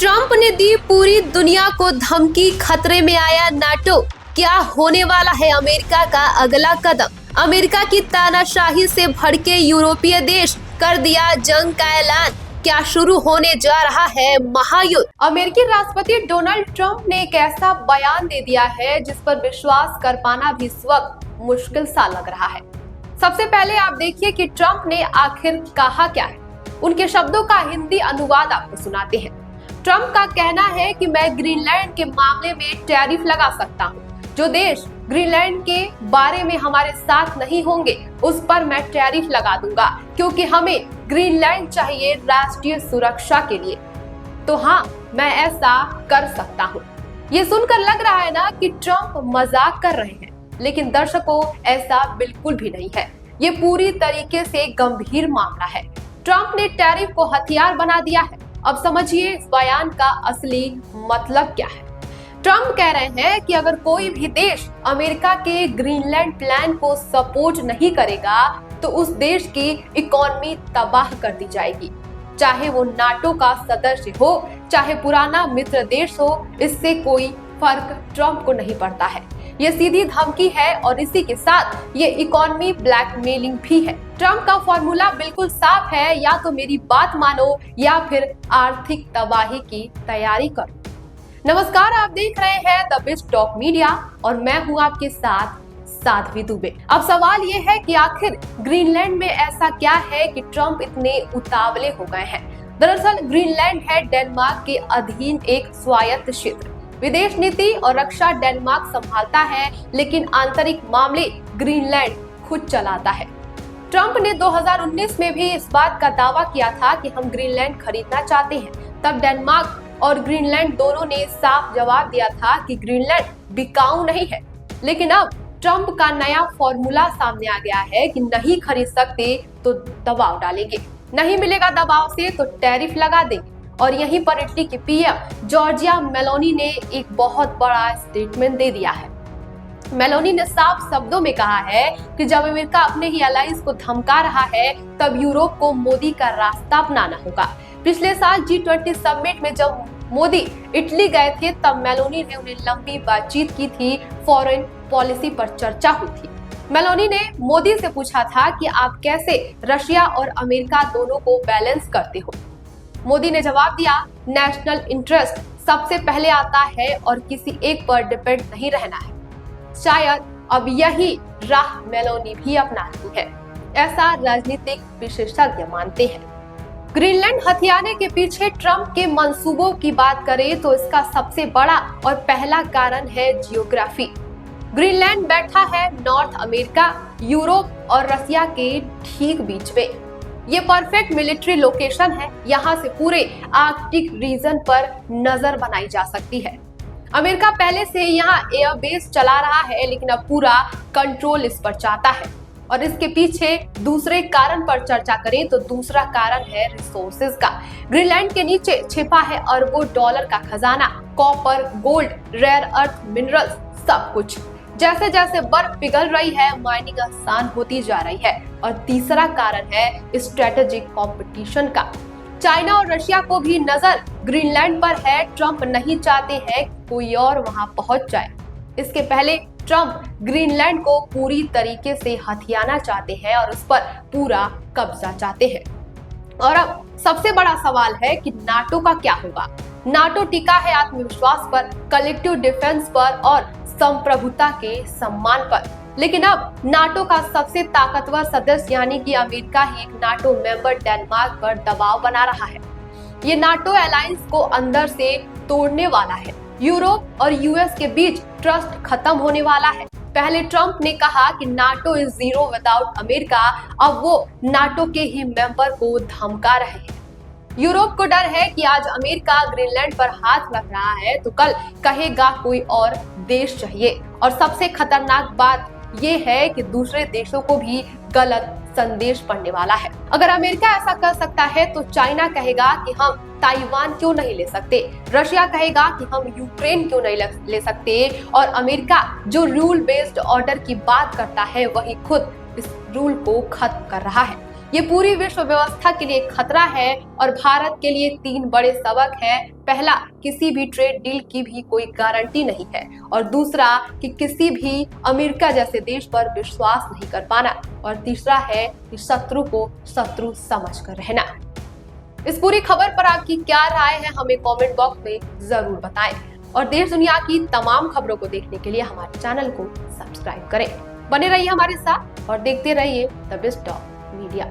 Trump ने दी पूरी दुनिया को धमकी, खतरे में आया नाटो। क्या होने वाला है अमेरिका का अगला कदम? अमेरिका की तानाशाही से भड़के यूरोपीय देश कर दिया जंग का ऐलान। क्या शुरू होने जा रहा है महायुद्ध? अमेरिकी राष्ट्रपति डोनाल्ड ट्रंप ने एक ऐसा बयान दे दिया है जिस पर विश्वास कर पाना भी इस वक्त मुश्किल सा लग रहा है। सबसे पहले आप देखिए कि ट्रंप ने आखिर कहा क्या है। उनके शब्दों का हिंदी अनुवाद आपको सुनाते हैं। ट्रंप का कहना है कि मैं ग्रीनलैंड के मामले में टैरिफ लगा सकता हूँ। जो देश ग्रीनलैंड के बारे में हमारे साथ नहीं होंगे उस पर मैं टैरिफ लगा दूंगा, क्योंकि हमें ग्रीनलैंड चाहिए राष्ट्रीय सुरक्षा के लिए। तो हाँ, मैं ऐसा कर सकता हूँ। ये सुनकर लग रहा है ना कि ट्रंप मजाक कर रहे हैं, लेकिन दर्शकों ऐसा बिल्कुल भी नहीं है। ये पूरी तरीके से गंभीर मामला है। ट्रंप ने टैरिफ को हथियार बना दिया है। अब समझिए इस बयान का असली मतलब क्या है। ट्रंप कह रहे हैं कि अगर कोई भी देश अमेरिका के ग्रीनलैंड प्लान को सपोर्ट नहीं करेगा तो उस देश की इकोनॉमी तबाह कर दी जाएगी। चाहे वो नाटो का सदस्य हो, चाहे पुराना मित्र देश हो, इससे कोई फर्क ट्रंप को नहीं पड़ता है। ये सीधी धमकी है और इसी के साथ ये इकोनॉमी ब्लैकमेलिंग भी है। ट्रंप का फॉर्मूला बिल्कुल साफ है, या तो मेरी बात मानो या फिर आर्थिक तबाही की तैयारी करो। नमस्कार, आप देख रहे हैं द बिग टॉक मीडिया और मैं हूं आपके साथ साध्वी दुबे। अब सवाल ये है कि आखिर ग्रीनलैंड में ऐसा क्या है कि ट्रंप इतने उतावले हो गए हैं। दरअसल ग्रीनलैंड है डेनमार्क के अधीन एक स्वायत्त क्षेत्र। विदेश नीति और रक्षा डेनमार्क संभालता है, लेकिन आंतरिक मामले ग्रीनलैंड खुद चलाता है। ट्रंप ने 2019 में भी इस बात का दावा किया था कि हम ग्रीनलैंड खरीदना चाहते हैं। तब डेनमार्क और ग्रीनलैंड दोनों ने साफ जवाब दिया था कि ग्रीनलैंड बिकाऊ नहीं है। लेकिन अब ट्रंप का नया फॉर्मूला सामने आ गया है कि नहीं खरीद सकते तो दबाव डालेंगे, नहीं मिलेगा दबाव से तो टैरिफ लगा देंगे। और यहीं पर इटली की पीएम जॉर्जिया मेलोनी ने एक बहुत बड़ा स्टेटमेंट दे दिया है। मेलोनी ने साफ शब्दों में कहा है कि जब अमेरिका अपने ही एलाइंस को धमका रहा है तब यूरोप को मोदी का रास्ता अपनाना होगा। पिछले साल G20 समिट में जब मोदी इटली गए थे तब मेलोनी ने उन्हें लंबी बातचीत की थी। फॉरेन पॉलिसी पर चर्चा हुई थी। मेलोनी ने मोदी से पूछा था कि आप कैसे रशिया और अमेरिका दोनों को बैलेंस करते हो। मोदी ने जवाब दिया, नेशनल इंटरेस्ट सबसे पहले आता है और किसी एक पर डिपेंड नहीं रहना है। शायद अब यही राह मेलोनी भी अपना रही है, ऐसा राजनीतिक विशेषज्ञ मानते हैं। ग्रीनलैंड हथियाने के पीछे ट्रंप के मंसूबों की बात करें तो इसका सबसे बड़ा और पहला कारण है जियोग्राफी। ग्रीनलैंड बैठा है नॉर्थ अमेरिका, यूरोप और रसिया के ठीक बीच में। ये परफेक्ट मिलिट्री लोकेशन है। यहाँ से पूरे आर्कटिक रीजन पर नजर बनाई जा सकती है। अमेरिका पहले से यहाँ एयरबेस चला रहा है, लेकिन अब पूरा कंट्रोल इस पर चाहता है। और इसके पीछे दूसरे कारण पर चर्चा करें तो दूसरा कारण है रिसोर्सेज का। ग्रीनलैंड के नीचे छिपा है अरबों डॉलर का खजाना, copper, gold, rare earth minerals, सब कुछ। जैसे जैसे बर्फ पिघल रही है माइनिंग आसान होती जा रही है। और तीसरा कारण है स्ट्रेटेजिक कंपटीशन का। चाइना और रशिया को भी नजर ग्रीनलैंड पर है। ट्रंप नहीं चाहते हैं कोई और वहां पहुंच जाए। इसके पहले ट्रंप ग्रीनलैंड को पूरी तरीके से हथियाना चाहते हैं और उस पर पूरा कब्जा चाहते हैं। और अब सबसे बड़ा सवाल है कि नाटो का क्या होगा। नाटो टिका है आत्मविश्वास पर, कलेक्टिव डिफेंस पर और संप्रभुता के सम्मान पर। लेकिन अब नाटो का सबसे ताकतवर सदस्य यानी कि अमेरिका ही एक नाटो मेंबर डेनमार्क पर दबाव बना रहा है। ये नाटो अलायंस को अंदर से तोड़ने वाला है। यूरोप और यूएस के बीच ट्रस्ट खत्म होने वाला है। पहले ट्रंप ने कहा कि NATO is zero without America, अब वो नाटो के ही मेंबर को धमका रहे हैं। यूरोप को डर है कि आज अमेरिका ग्रीनलैंड पर हाथ रख रहा है तो कल कहेगा कोई और देश चाहिए। और सबसे खतरनाक बात ये है कि दूसरे देशों को भी गलत संदेश पड़ने वाला है। अगर अमेरिका ऐसा कर सकता है तो चाइना कहेगा कि हम ताइवान क्यों नहीं ले सकते, रशिया कहेगा कि हम यूक्रेन क्यों नहीं ले सकते, और अमेरिका जो रूल बेस्ड ऑर्डर की बात करता है वही खुद इस रूल को खत्म कर रहा है। ये पूरी विश्व व्यवस्था के लिए खतरा है और भारत के लिए 3 बड़े सबक है। पहला, किसी भी ट्रेड डील की भी कोई गारंटी नहीं है, और दूसरा कि किसी भी अमेरिका जैसे देश पर विश्वास नहीं कर पाना, और तीसरा है कि शत्रु को शत्रु समझकर रहना। इस पूरी खबर पर आपकी क्या राय है, हमें कमेंट बॉक्स में जरूर बताएं, और देश दुनिया की तमाम खबरों को देखने के लिए हमारे चैनल को सब्सक्राइब करें। बने रहिए हमारे साथ और देखते रहिए द बेस्ट ऑफ मीडिया।